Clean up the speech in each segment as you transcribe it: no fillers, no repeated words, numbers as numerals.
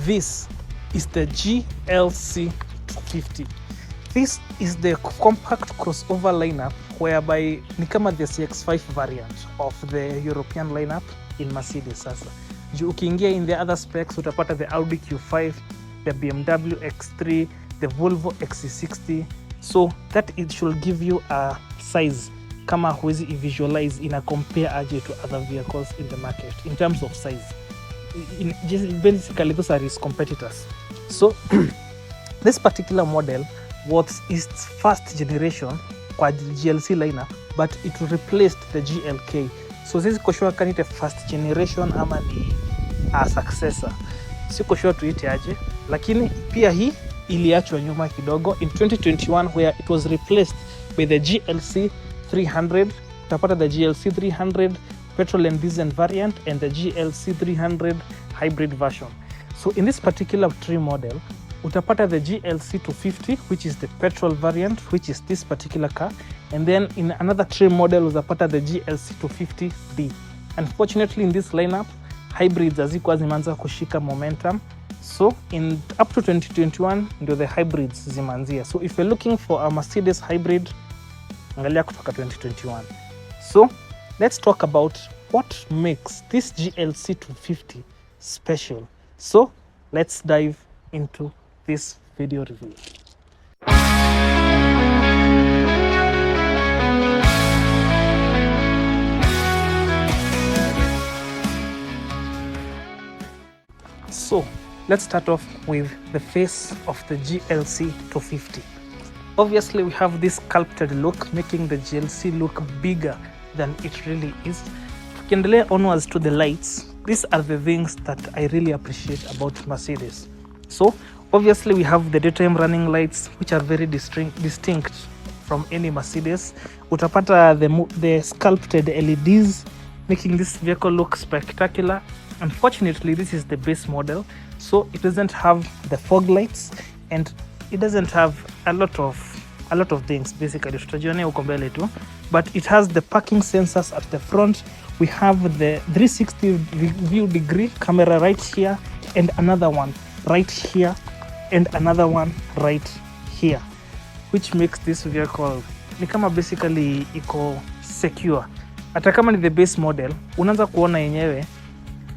This is the GLC 250. This is the compact crossover lineup whereby ni kama the CX-5 variant of the European lineup in Mercedes sasa. Juu ukiingia in the other specs utapata the Audi Q5, the BMW X3, the Volvo XC60. So that it should give you a size kama huwezi visualize ina compare aje to other vehicles in the market in terms of size. Basically those are its competitors. So this particular model was its first generation kwa GLC lineup, but it replaced the GLK. So siko sure kama ni first generation ama ni a successor, siko sure tuite aje, lakini pia hii iliachwa nyuma kidogo in 2021 where it was replaced by the GLC 300. Utapata the GLC 300 petrol and diesel variant and the GLC 300 hybrid version. So in this particular trim model utapata the GLC 250, which is the petrol variant, which is this particular car, and then in another trim model utapata the GLC 250D. Unfortunately in this lineup hybrids hazikuwa zimeanza kushika momentum, so in up to 2021 ndio the hybrids zimeanzia. So if you're looking for a Mercedes hybrid, angalia kutoka 2021. So let's talk about what makes this GLC 250 special. So let's dive into this video review. So let's start off with the face of the GLC 250. Obviously we have this sculpted look making the GLC look bigger than it really is. Tukiendelea onwards to the lights, these are the things that I really appreciate about Mercedes. So obviously we have the daytime running lights, which are very distinct from any Mercedes. Utapata the sculpted LEDs making this vehicle look spectacular. Unfortunately this is the base model, so it doesn't have the fog lights and it doesn't have a lot of things basically tutajionea huko mbele tu, but it has the parking sensors at the front. We have the 360 view degree camera right here and another one right here and another one right here, which makes this vehicle ni kama basically iko secure. Hata kama ni the base model unaanza kuona yenyewe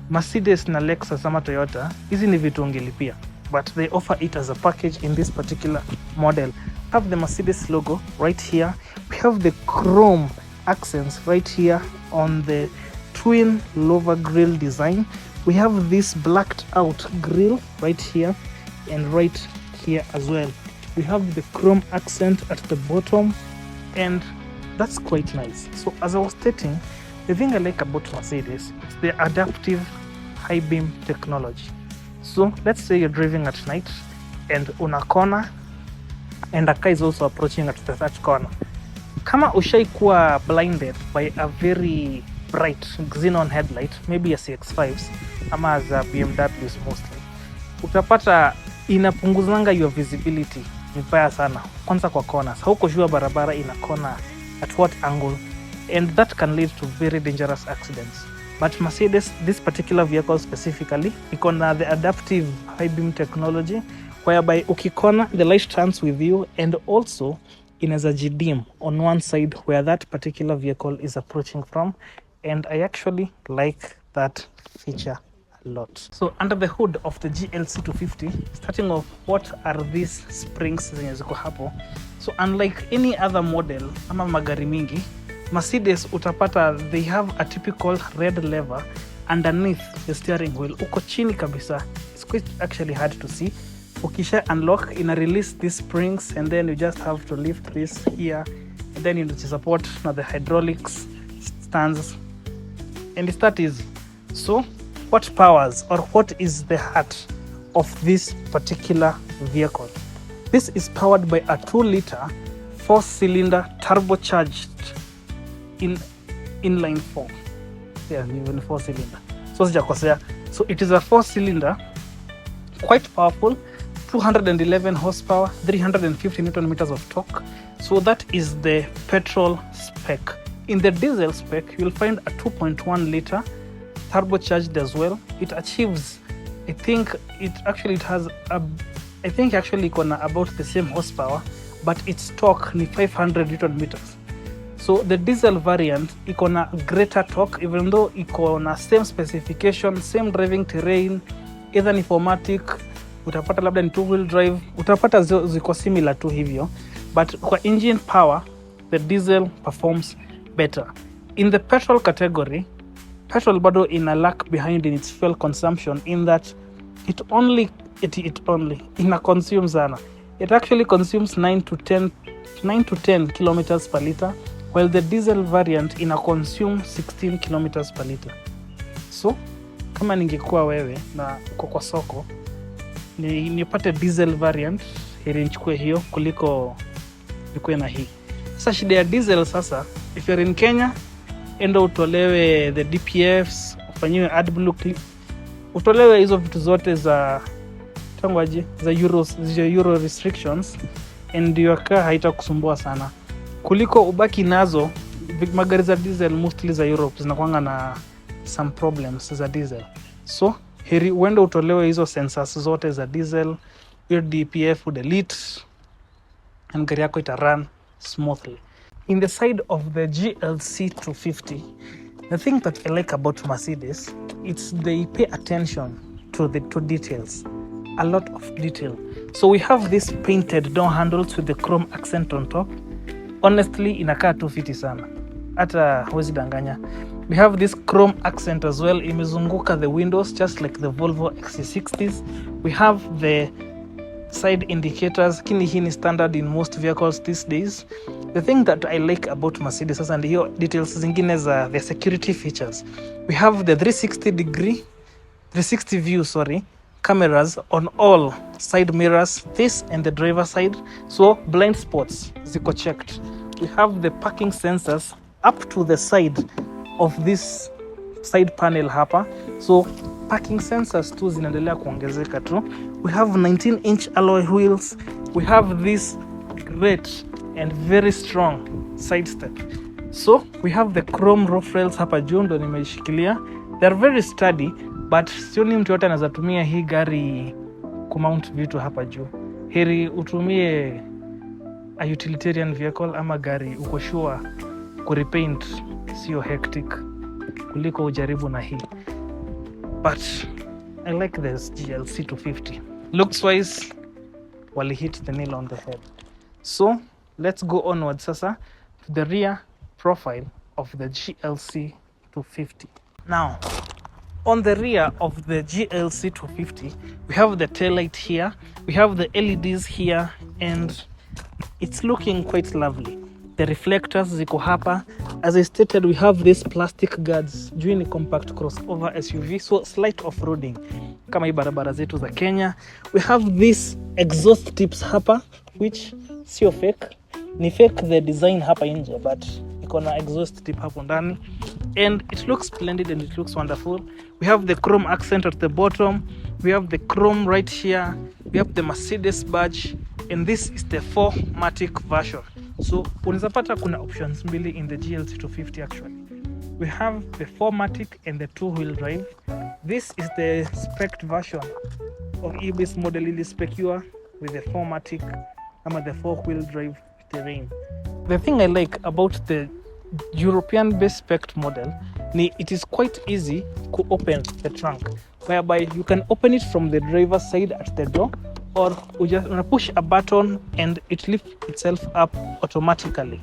Mercedes na Lexus ama Toyota hizi ni vitu ungelipia, but they offer it as a package in this particular model. Have the Mercedes logo right here. We have the chrome accents right here on the twin lower grille design. We have this blacked out grille right here and right here as well. We have the chrome accent at the bottom, and that's quite nice. So as I was stating, the thing I like about Mercedes is the adaptive high beam technology. So let's say you're driving at night and una corner and a car is also approaching at the third corner. Kama ushaikuwa blinded by a very bright xenon headlight, maybe a CX-5s ama as a BMWs mostly, utapata inapunguzanga your visibility vibaya sana, kwanza kwa corners. Hauko jua barabara ina corner at what angle, and that can lead to very dangerous accidents. But Mercedes, this particular vehicle specifically, iko na the adaptive high beam technology whereby ukikona the light turns with you, and also inaweza jidim on one side where that particular vehicle is approaching from, and I actually like that feature a lot. So under the hood of the GLC 250, starting off, what are these springs zenye ziko hapo? So unlike any other model ama magari mingi, Mercedes utapata they have a typical red lever underneath the steering wheel. Uko chini kabisa. It's quite actually hard to see. Ukisha unlock, ina release these springs, and then you just have to lift this here, and then you need to support now the hydraulics stands, and it's that easy. So what powers or what is the heart of this particular vehicle. This is powered by a 2-liter 4-cylinder turbocharged inline 4. Yeah, even 4-cylinder. So it is a 4-cylinder, quite powerful, 211 horsepower, 350 Newton meters of torque. So that is the petrol spec. In the diesel spec, you'll find a 2.1 liter turbocharged as well. It achieves, I think actually gonna about the same horsepower, but its torque ni 500 Newton meters. So the diesel variant iko na greater torque, even though iko na same specification, same driving terrain, either ni 4matic, utapata labda ni 2-wheel drive, utapata ziko similar tu hivyo, but kwa engine power the diesel performs better. In the petrol category, petrol bado ina lag behind in its fuel consumption, in that it only ina consume sana. It actually consumes 9 to 10 kilometers per liter, while the diesel variant ina consume 16 kilometers per liter. So kama ningekuwa wewe na uko kwa soko, nipate diesel variant, heri nichukue hiyo kuliko nikuwe na hii. Sasa shida ya diesel sasa, if you're in Kenya, endo utolewe the DPFs, ufanyiwe AdBlue clip, utolewe hizo vitu zote za tangwaje za euro restrictions, and your car haitakusumbua sana kuliko ubaki nazo. Magari za diesel mostly za Europe zinakuanga na some problems za diesel, so heri uende utolewe hizo sensors zote za diesel, your DPF delete, and gari yako ita run smoothly. In the side of the GLC 250, the thing that I like about Mercedes, it's they pay attention to details, a lot of detail. So we have this painted door handles with the chrome accent on top. Honestly, inakaa tu fiti sana, hata huwezi danganya. We have this chrome accent as well, imezunguka the windows just like the Volvo XC60s. We have the side indicators, kini hii ni standard in most vehicles these days. The thing that I like about Mercedes, and hiyo details zingine za the security features, we have the 360 view cameras on all side mirrors, this and the driver side, so blind spots ziko checked. We have the parking sensors up to the side of this side panel hapa, so parking sensors tu zinaendelea kuongezeka tu. We have 19-inch alloy wheels. We have this great and very strong side step. So we have the chrome roof rails hapa juu ndo nimeshikilia. They're very sturdy, but sioni mtu yote anaweza tumia hii gari kumount vitu hapa juu. Heri utumie a utilitarian vehicle ama gari uko sure kurepaint sio hectic kuliko ujaribu na hii. But I like this GLC 250. Looks wise, wali hit the nail on the head. So let's go onward sasa to the rear profile of the GLC 250. Now, on the rear of the GLC 250, we have the taillight here, we have the LEDs here, and it's looking quite lovely. The reflectors ziko hapa. As I stated, we have these plastic guards. Juu ni compact crossover SUV, so slight off-roading kama hii barabara zetu za Kenya. We have these exhaust tips hapa, which sio fake. Ni fake the design hapa nje, but iko na exhaust tip hapo ndani, and it looks splendid and it looks wonderful. We have the chrome accent at the bottom, we have the chrome right here, we have the Mercedes badge, and this is the 4matic version. So unaweza pata kuna options mbili in the GLC 250 actually. We have the 4matic and the 2-wheel drive. This is the spec version of EBS model ili specure with the 4matic ama the 4-wheel drive terrain. The thing I like about the European based spec model ni it is quite easy to open the trunk, whereby you can open it from the driver's side at the door, or you just push a button and it lifts itself up automatically.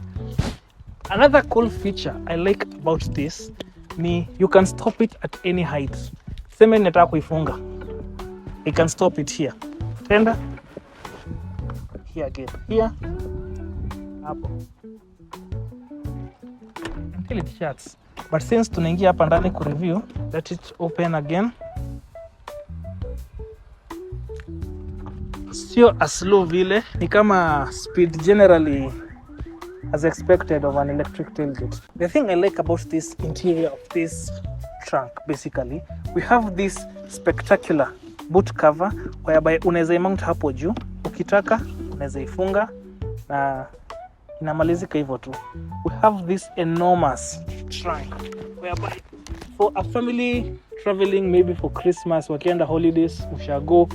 Another cool feature I like about this ni you can stop it at any height. Sema nataka kuifunga, you can stop it here, tenda here again, here hapo until it shuts. but since tunaingia hapa ndani ku review, let it open again. Sio as low vile, ni kama speed generally as expected of an electric tailgate. The thing I like about this interior of this trunk, basically, we have this spectacular boot cover whereby unaweza mount hapo juu, ukitaka unaweza ifunga na inamalizika hivyo tu. We have this enormous trunk whereby for a family traveling, maybe for Christmas, wakienda holidays, ushago,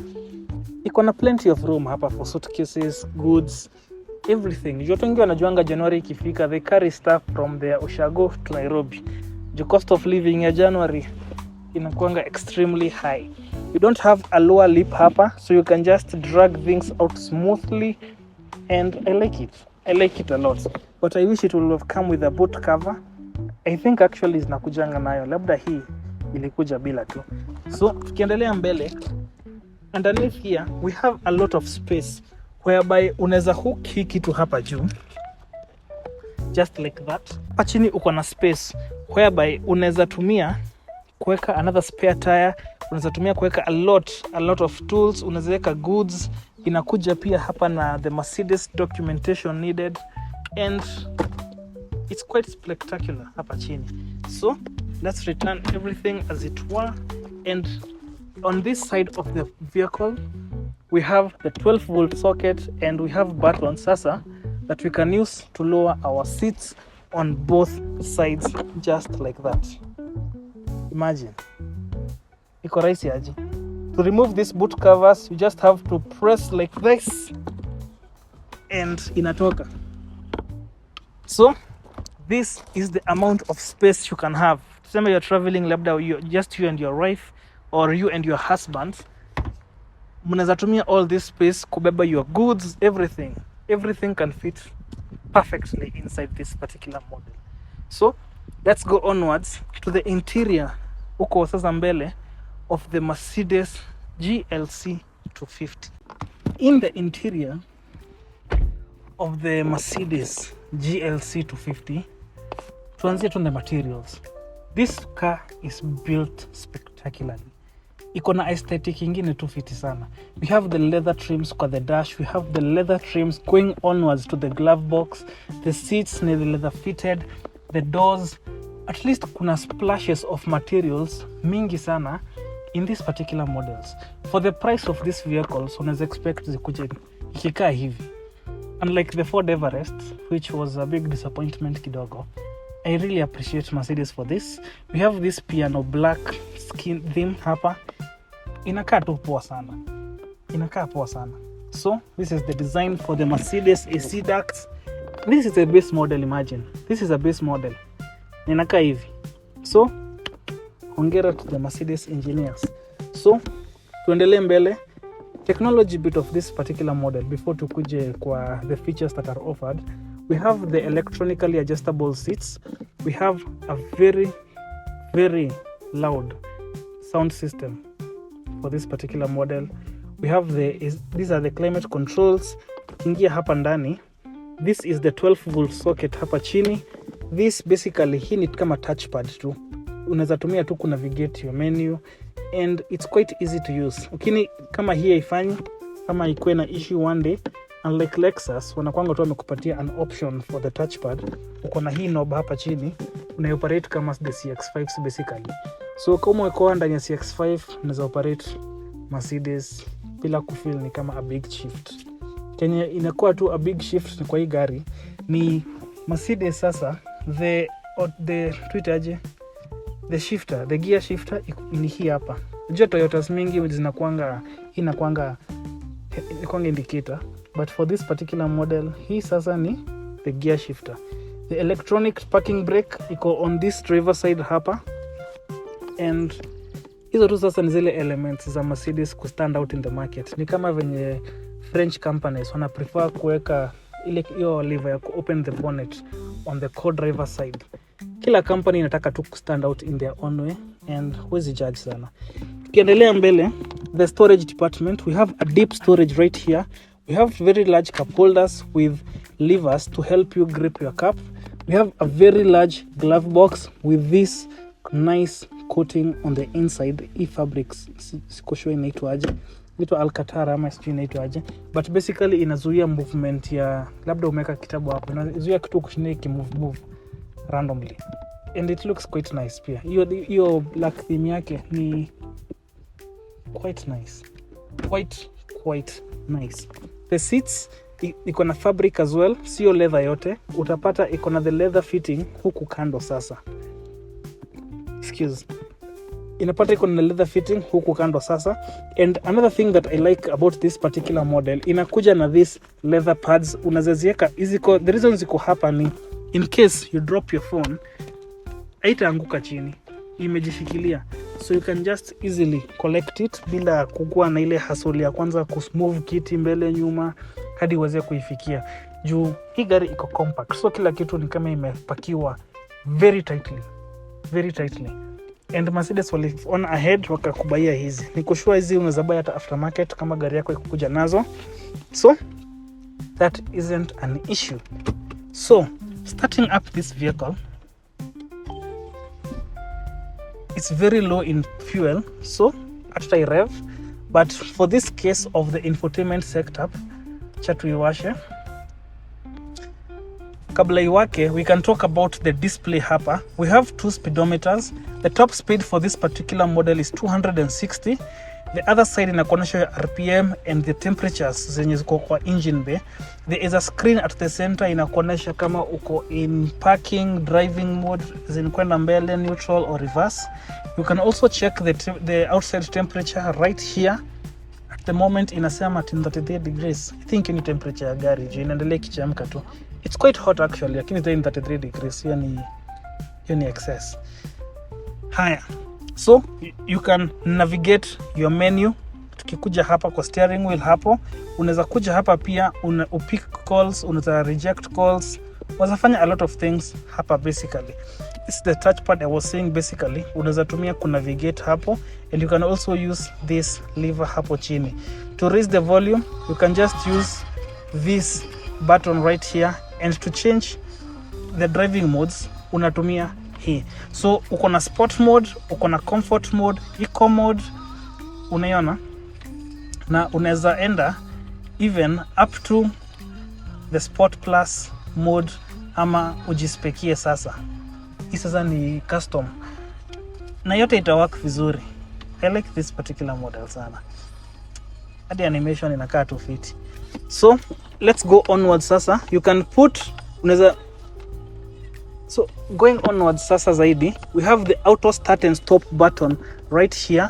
iko na plenty of room hapa for suitcases, goods, everything. Watu wengi wanajuanga January ikifika, they carry stuff from their ushago to Nairobi. The cost of living ya January inakuanga extremely high. You don't have a lower lip hapa, so you can just drag things out smoothly, and I like it. I like it a lot. But I wish it would have come with a boot cover. I think actually zinakujanga nayo, labda hii ilikuja bila tu. So tukiendelea mbele, underneath here we have a lot of space whereby unaweza hook hii kitu hapa juu, just like that. Hapa chini uko na space whereby unaweza tumia kuweka another spare tire, unaweza tumia kuweka a lot of tools, unaweza weka goods. Inakuja pia hapa na the Mercedes documentation needed, and it's quite spectacular hapa chini. So let's return everything as it were, and on this side of the vehicle we have the 12-volt socket, and we have buttons sasa that we can use to lower our seats on both sides, just like that. Imagine, iko rahisi aje. To remove these boot covers, you just have to press like this and inatoka. So this is the amount of space you can have. Tuseme you're traveling, labda just you and your wife, or you and your husband, mnaweza tumia all this space kubeba your goods, everything can fit perfectly inside this particular model. So let's go onwards to the interior uko sasa mbele of the Mercedes GLC 250. In the interior of the Mercedes GLC 250, tuanzie tu the materials. This car is built spectacularly. Iko na aesthetic ingine tu fiti sana. We have the leather trims kwa the dash, we have the leather trims going onwards to the glove box, the seats ni the leather fitted, the doors, at least kuna splashes of materials mingi sana in these particular models. For the price of these vehicles, unaweza expect zikuje ikikaa hivi. Unlike the Ford Everest, which was a big disappointment kidogo, I really appreciate Mercedes for this. We have this piano black skin theme hapa. Inakaa tu poa sana. Inakaa poa sana. So, this is the design for the Mercedes AC ducts. This is a base model, imagine. This is a base model. Inakaa hivi. So, hongera to the Mercedes engineers. So, tuendelee mbele. Technology bit of this particular model before tukuje kwa the features that are offered. We have the electronically adjustable seats. We have a very, very loud sound system for this particular model. We have these are the climate controls. Ingia hapa ndani. This is the 12-volt socket hapa chini. This basically hii ni kama touchpad tu. Unaweza tumia tu ku navigate your menu, and it's quite easy to use. Ukini kama hii haifanyi, kama ikuwe na issue one day, unlike Lexus wanakuanga tu wamekupatia an option for the touchpad. Uko na hii knob hapa chini, unaoperate kama the CX-5 basically. So kama uko ndani ya CX-5 unaweza operate Mercedes bila kufeel ni kama a big shift. Kenya inakuwa tu a big shift kwa hii gari ni Mercedes sasa the shifter, the gear shifter ni hii hapa. Unajua Toyotas mingi zinakuanga inakuanga indicator, but for this particular model hii sasa ni the gear shifter. The electronic parking brake iko on this driver side hapa, and hizo tu sasa ni zile elements za Mercedes ku stand out in the market. Ni kama venye French companies wana prefer kuweka ile hiyo lever ya ku open the bonnet on the co-driver side. Kila company inataka tu ku stand out in their own way, and huwezi judge sana. Tukiendelea mbele, the storage department, we have a deep storage right here. We have very large cup holders with levers to help you grip your cup. We have a very large glove box with this nice coating on the inside. Hii fabrics siko sure inaitwa aje, inaitwa alcantara ama sijui inaitwa aje, but basically inazuia movement ya, labda umeweka kitabu hapo, inazuia kitu kushinda kimove randomly, and it looks quite nice pia. Hiyo black theme yake ni quite nice, quite nice. The seats iko na fabric as well, sio leather yote. Utapata iko na the leather fitting huku kando sasa. Inapata iko na leather fitting huku kando sasa. And another thing that I like about this particular model, inakuja na this leather pads. Unazazieka iziko, the reason ziko hapa ni in case you drop your phone, haitaanguka chini, imejishikilia, so you can just easily collect it bila kukua na ile hassle ya kwanza kusmove kiti mbele nyuma hadi uweze kuifikia. Juu hii gari iko compact, so kila kitu ni kama imepakiwa very tightly. And Mercedes waliona ahead wakakubaia hizi. Niko sure hizi unaweza buy hata aftermarket kama gari yako ikukuja nazo, so that isn't an issue. So starting up this vehicle, it's very low in fuel, so after I rev, but for this case of the infotainment setup, chat iwashe. Kabla iwake, we can talk about the display hapa. We have 2 speedometers. The top speed for this particular model is 260. The other side inakuonyesha RPM and the temperatures zenye ziko kwa engine bay. There is a screen at the center inakuonyesha kama uko in parking, driving mode, zinakwenda mbele, neutral or reverse. You can also check the outside temperature right here. At the moment inasema 33 degrees. I think ni temperature ya gari, juu inaendelea kichemka tu. It's quite hot actually, lakini it's 33 degrees. Hiyo ni excess. Haya. So you can navigate your menu. Tukikuja hapa kwa steering wheel hapo, unaweza kuja hapa pia upick calls, unaweza reject calls. Unaweza fanya a lot of things hapa basically. It's the touchpad I was saying basically. Unaweza tumia ku navigate hapo, and you can also use this lever hapo chini. To raise the volume, you can just use this button right here, and to change the driving modes unatumia hii. So uko na sport mode, uko na comfort mode, eco mode, unaiona, na unaweza enda even up to the sport plus mode, ama ujispekie sasa. Hii sasa ni custom, na yote itawork vizuri. I like this particular model sana, hadi animation inakaa tu fit. So let's go onwards sasa. You can put, unaweza, so going onwards sasa zaidi, we have the auto start and stop button right here,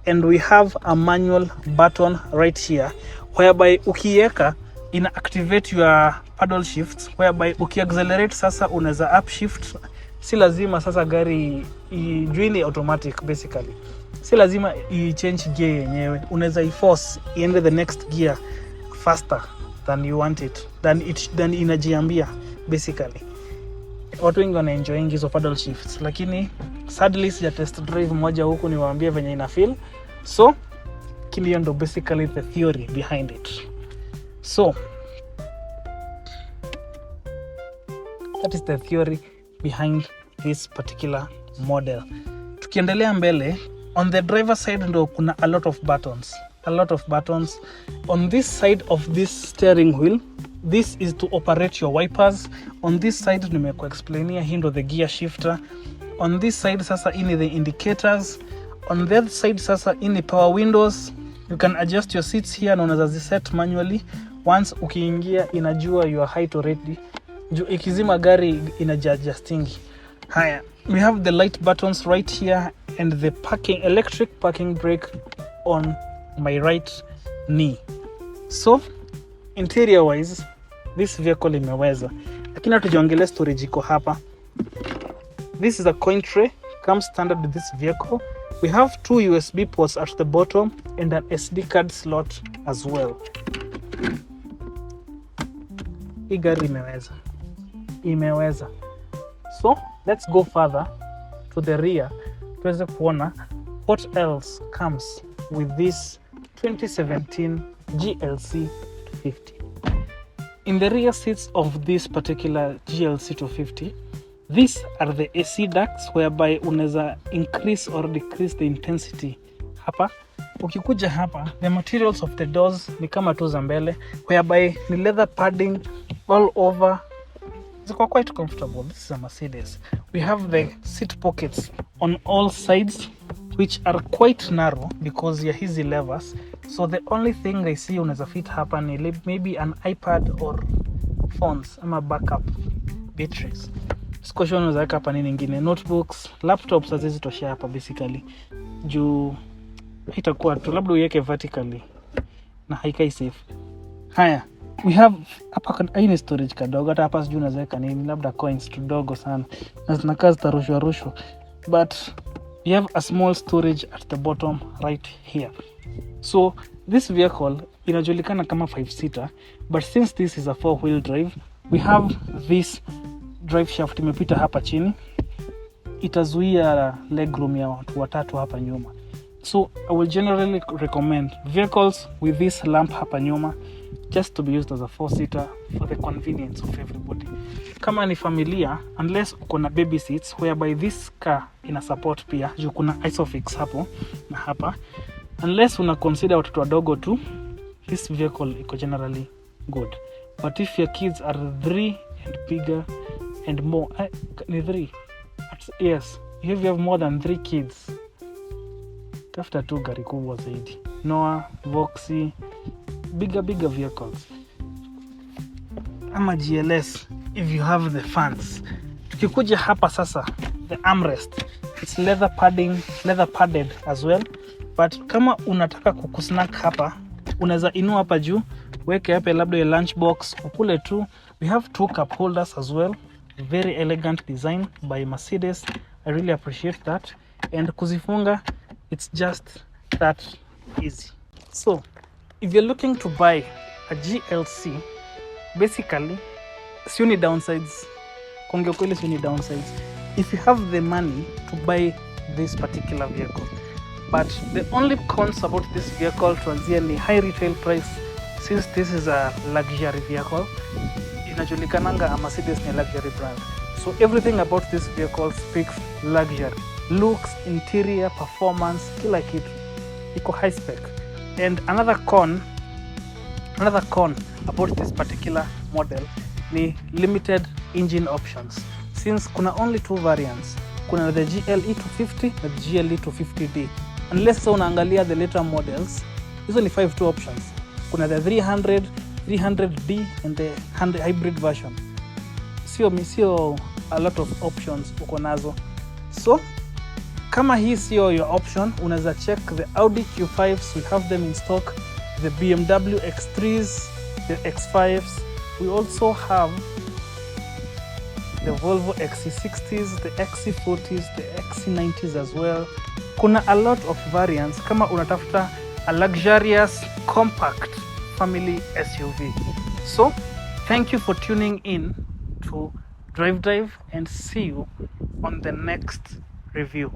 and we have a manual button right here, whereby ukiweka ina activate your paddle shifts, whereby ukiaccelerate sasa unaweza upshift. Si lazima sasa gari ijuini automatic basically. Si lazima i-change gear yenyewe. Unaweza i-force iende the next gear faster than you want it, than inajiambia basically. Watu wengi wana enjoying hizo paddle shifts, lakini sadly sija test drive moja huku niwaambie venye ina feel. So hiyo ndo basically the theory behind it. So that is the theory behind this particular model. Tukiendelea mbele, on the driver side ndo kuna a lot of buttons. On this side of this steering wheel, this is to operate your wipers. On this side nimekuexplainia, hii ndo the gear shifter. On this side sasa ini the indicators. On that side sasa ini power windows. You can adjust your seats here na unaweza ziset manually. Once ukiingia inajua your height already. Ikizima gari inaadjusting. Haya, we have the light buttons right here, and the electric parking brake on my right knee. So interior wise this vehicle imeweza, lakini hatujaongelea storage iko hapa. This is a coin tray, comes standard with this vehicle. We have 2 USB ports at the bottom and an SD card slot as well. Hii gari imeweza. So let's go further to the rear tuweze kuona what else comes with this 2017 GLC 250. in the rear seats of this particular GLC 250, these are the AC ducts whereby unaweza increase or decrease the intensity hapa. Ukikuja hapa, the materials of the doors ni kama tu za mbele, whereby ni leather padding all over. It's quite comfortable. This is a Mercedes. We have the seat pockets on all sides, which are quite narrow because ya hizi levers. So the only thing I see unaweza fit hapa ni maybe an iPad or phones ama backup batteries. Sikoshoni unaweza weka hapa nini nyingine, notebooks, laptops hazizitoshea hapa basically. Juu itakuwa tu labda uweke vertically na haikai safe. Haya, we have hapa aina storage kadogo, hata hapa sijui unaweza weka nini, labda coins tudogo sana na zinakaa zitarushwa. But we have a small storage at the bottom right here. So this vehicle inajulikana kama 5-seater, but since this is a 4-wheel drive, we have this drive shaft imepita hapa chini, itazuia legroom ya watu watatu hapa nyuma. So I will generally recommend vehicles with this lamp hapa nyuma just to be used as a 4-seater for the convenience of everybody. Kama ni familia, unless uko na baby seats whereby this car ina support pia, juu kuna isofix hapo na hapa. Unless una consider watoto wadogo tu, this vehicle iko generally good. But if your kids are 3 and bigger and more, ni 3? Yes, if you have more than 3 kids, tafuta tu gari kubwa zaidi. Noah, Voxy, bigger vehicles. Ama GLS if you have the funds. Tukikuja hapa sasa, the armrest, it's leather padded as well. But kama unataka kukusnack hapa, unaweza inua hapa juu, weke hapa labda ya lunchbox, ukule tu. We have 2 cup holders as well. Very elegant design by Mercedes. I really appreciate that. And kuzifunga, it's just that easy. So, if you're looking to buy a GLC, basically, sioni downsides. Konge kweli sioni downsides. If you have the money to buy this particular vehicle. But the only cons about this vehicle tuanzia ni high retail price, since this is a luxury vehicle. Inajulikananga a Mercedes ni luxury brand. So everything about this vehicle speaks luxury. Looks, interior, performance, kila kitu iko high spec. And another con about this particular model ni limited engine options. Since kuna only 2 variants, kuna the GLE 250 na the GLE 250D. Unless unaangalia the later models, hizo ni 5 options. Kuna the 300, 300D and the hybrid version. Sio a lot of options uko nazo. So kama hii sio your option, unaweza check the Audi Q5s, we have them in stock, the BMW X3s, the X5s. We also have the Volvo XC60s, the XC40s, the XC90s as well. Kuna a lot of variants kama unatafuta a luxurious compact family SUV. So, thank you for tuning in to Drive and see you on the next review.